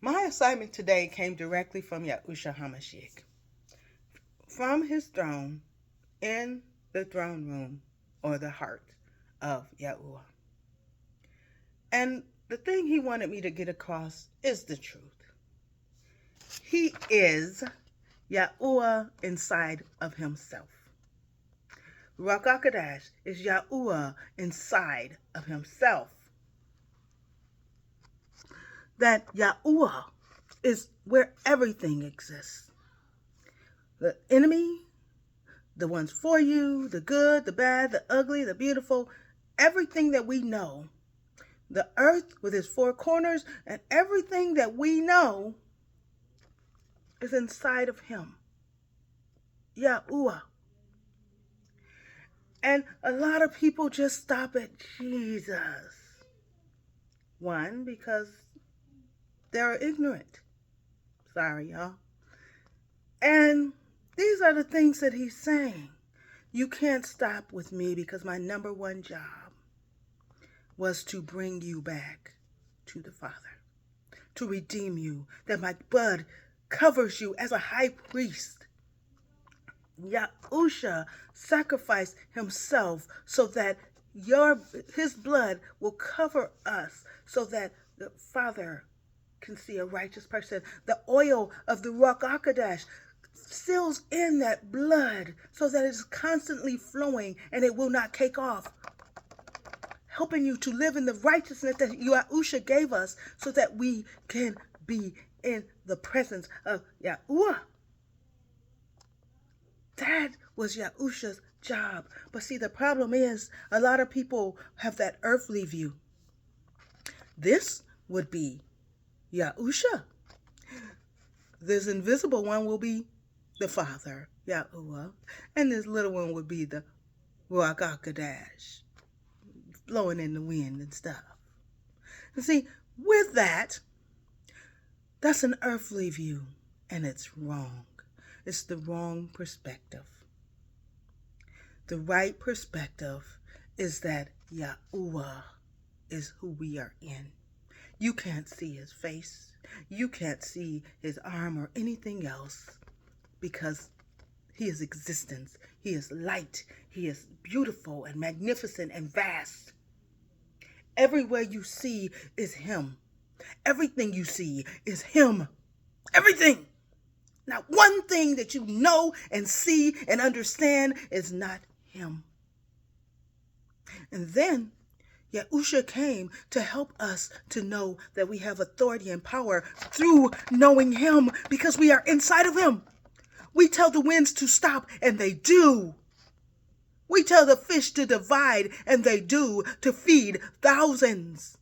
My assignment today came directly from Yahusha HaMashiach, from his throne in the throne room or the heart of Yahuah. And the thing he wanted me to get across is the truth. He is Yahuah inside of himself. Ruach Hakodesh is Yahuah inside of himself. That Yahuah is where everything exists. The enemy, the ones for you, the good, the bad, the ugly, the beautiful, everything that we know, the earth with its four corners, and everything that we know is inside of him, Yahuah. And a lot of people just stop at Jesus. One, because they're ignorant. Sorry, y'all. And these are the things that he's saying. You can't stop with me because my number one job was to bring you back to the Father, to redeem you, that my blood covers you as a high priest. Yahusha sacrificed himself so that his blood will cover us, so that the Father can see a righteous person. The oil of the Ruach Hakodesh seals in that blood so that it is constantly flowing and it will not cake off, helping you to live in the righteousness that Yahusha gave us so that we can be in the presence of Yahuah. That was Yahusha's job. But see, the problem is a lot of people have that earthly view. This would be Yahusha. This invisible one will be the Father, Yahuah. And this little one would be the Ruach Hakodesh, blowing in the wind and stuff. And see, with that, that's an earthly view, and it's wrong. It's the wrong perspective. The right perspective is that Yahuah is who we are in. You can't see his face. You can't see his arm or anything else because he is existence. He is light. He is beautiful and magnificent and vast. Everywhere you see is him. Everything you see is him. Everything. Not one thing that you know and see and understand is not him. And then Yahusha came to help us to know that we have authority and power through knowing him because we are inside of him. We tell the winds to stop and they do. We tell the fish to divide and they do, to feed thousands.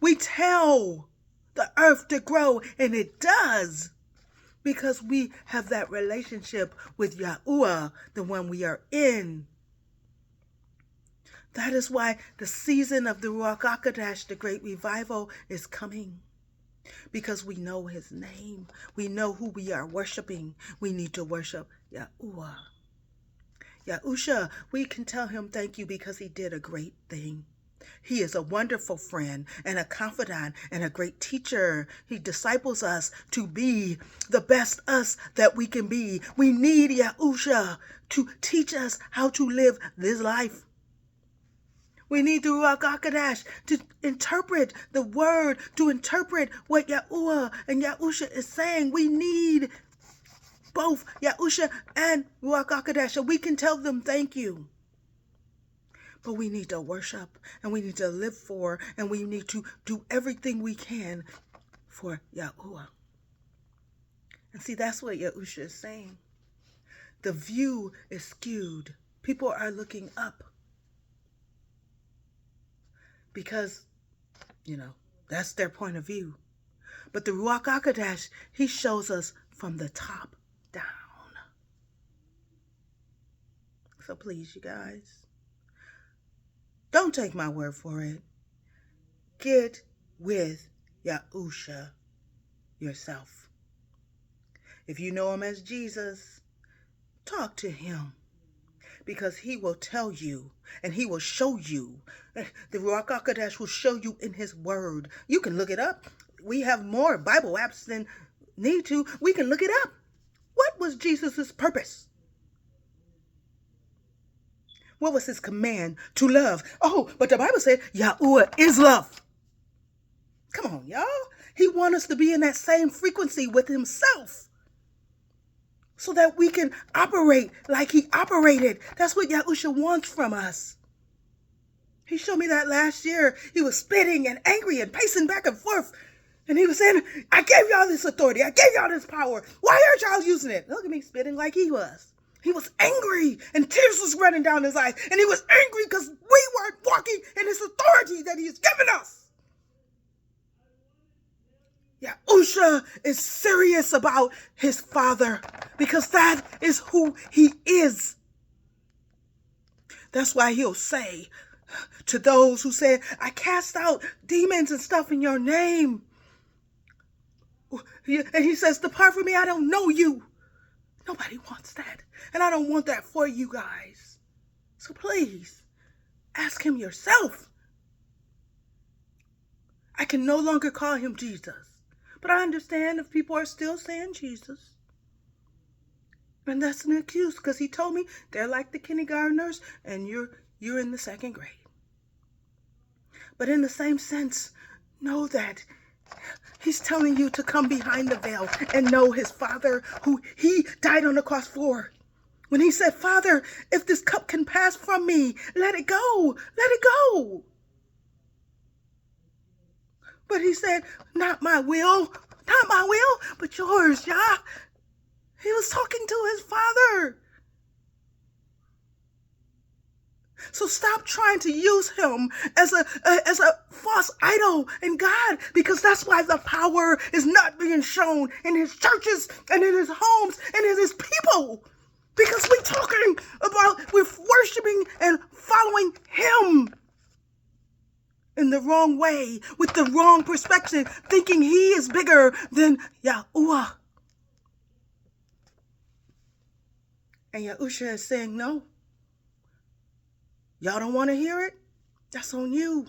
We tell the earth to grow and it does. Because we have that relationship with Yahuah, the one we are in. That is why the season of the Ruach Hakodesh, the great revival, is coming. Because we know his name. We know who we are worshiping. We need to worship Yahuah. Yahusha, we can tell him thank you because he did a great thing. He is a wonderful friend and a confidant and a great teacher. He disciples us to be the best us that we can be. We need Yahusha to teach us how to live this life. We need the Ruach Hakodesh to interpret the word, to interpret what Yahuah and Yahusha is saying. We need both Yahusha and Ruach Hakodesh so we can tell them thank you. But we need to worship, and we need to live for, and we need to do everything we can for Yahuah. And see, that's what Yahusha is saying. The view is skewed. People are looking up. Because, that's their point of view. But the Ruach Hakodesh, he shows us from the top down. So please, you guys, don't take my word for it. Get with Yahusha yourself. If you know him as Jesus, talk to him. Because he will tell you and he will show you. The Ruach Hakodesh will show you in his word. You can look it up. we have more Bible apps than need to. We can look it up. What was Jesus's purpose? What was his command? To love. Oh, but the Bible said Yahuah is love. Come on, y'all. He wants us to be in that same frequency with himself so that we can operate like he operated. That's what Yahusha wants from us. He showed me that last year. He was spitting and angry and pacing back and forth. And he was saying, I gave y'all this authority. I gave y'all this power. Why aren't y'all using it? Look at me spitting like he was. He was angry and tears was running down his eyes. And he was angry because we weren't walking in his authority that he has given us. Yahusha is serious about his Father because that is who he is. That's why he'll say to those who say, I cast out demons and stuff in your name. And he says, depart from me, I don't know you. Nobody wants that. And I don't want that for you guys. So please, ask him yourself. I can no longer call him Jesus. But I understand if people are still saying Jesus. And that's an excuse because he told me they're like the kindergartners and you're in the second grade. But in the same sense, know that he's telling you to come behind the veil and know his Father who he died on the cross for. When he said, Father, if this cup can pass from me, let it go. Let it go. But he said, not my will, but yours, Yah. He was talking to his Father. So stop trying to use him as a false idol in God, because that's why the power is not being shown in his churches and in his homes and in his people. Because we're worshiping and following him in the wrong way, with the wrong perspective, thinking he is bigger than Yahuah. And Yahusha is saying, no. Y'all don't want to hear it? That's on you.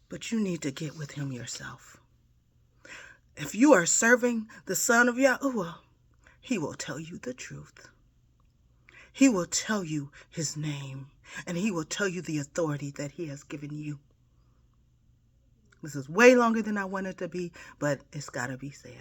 But you need to get with him yourself. If you are serving the Son of Yahuah, he will tell you the truth. He will tell you his name, and he will tell you the authority that he has given you. This is way longer than I wanted to be, but it's got to be said.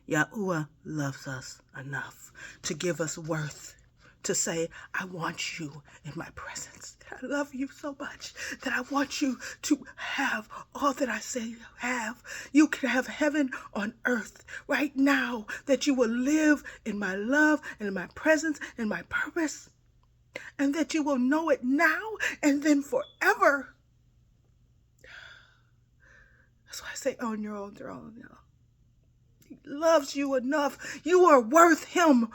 Yahuah loves us enough to give us worth, to say, I want you in my presence. I love you so much that I want you to have all that I say you have. You can have heaven on earth right now, that you will live in my love and in my presence and my purpose, and that you will know it now and then forever. That's why I say on your own throne, y'all. He loves you enough. You are worth him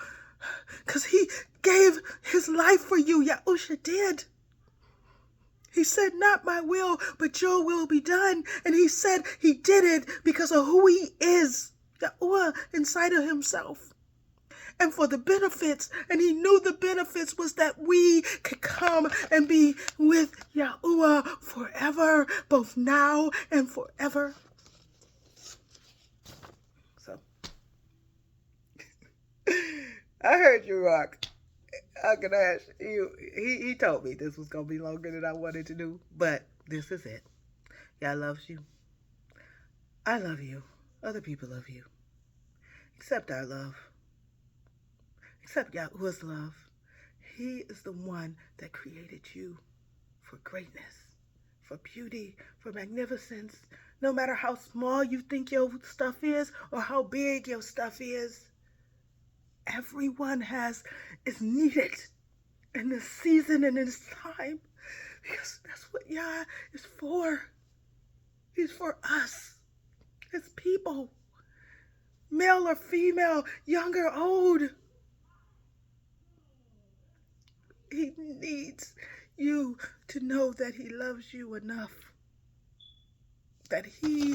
because he gave his life for you. Yahusha did. He said, not my will, but your will be done. And he said he did it because of who he is, Yahuah, inside of himself. And for the benefits, and he knew the benefits was that we could come and be with Yahuah forever, both now and forever. So, I heard you, Rock. Hakodesh, he told me this was going to be longer than I wanted to do, but this is it. Yah loves you. I love you. Other people love you. Accept our love. Accept Yahuah's love. He is the one that created you for greatness, for beauty, for magnificence. No matter how small you think your stuff is or how big your stuff is, everyone is needed in this season and in this time, because that's what Yah is for. He's for us, his people, male or female, young or old. He needs you to know that he loves you enough, that he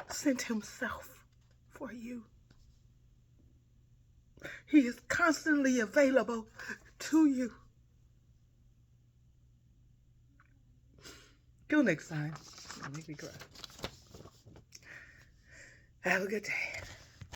sent himself for you. He is constantly available to you. Till next time. Make me cry. Have a good day.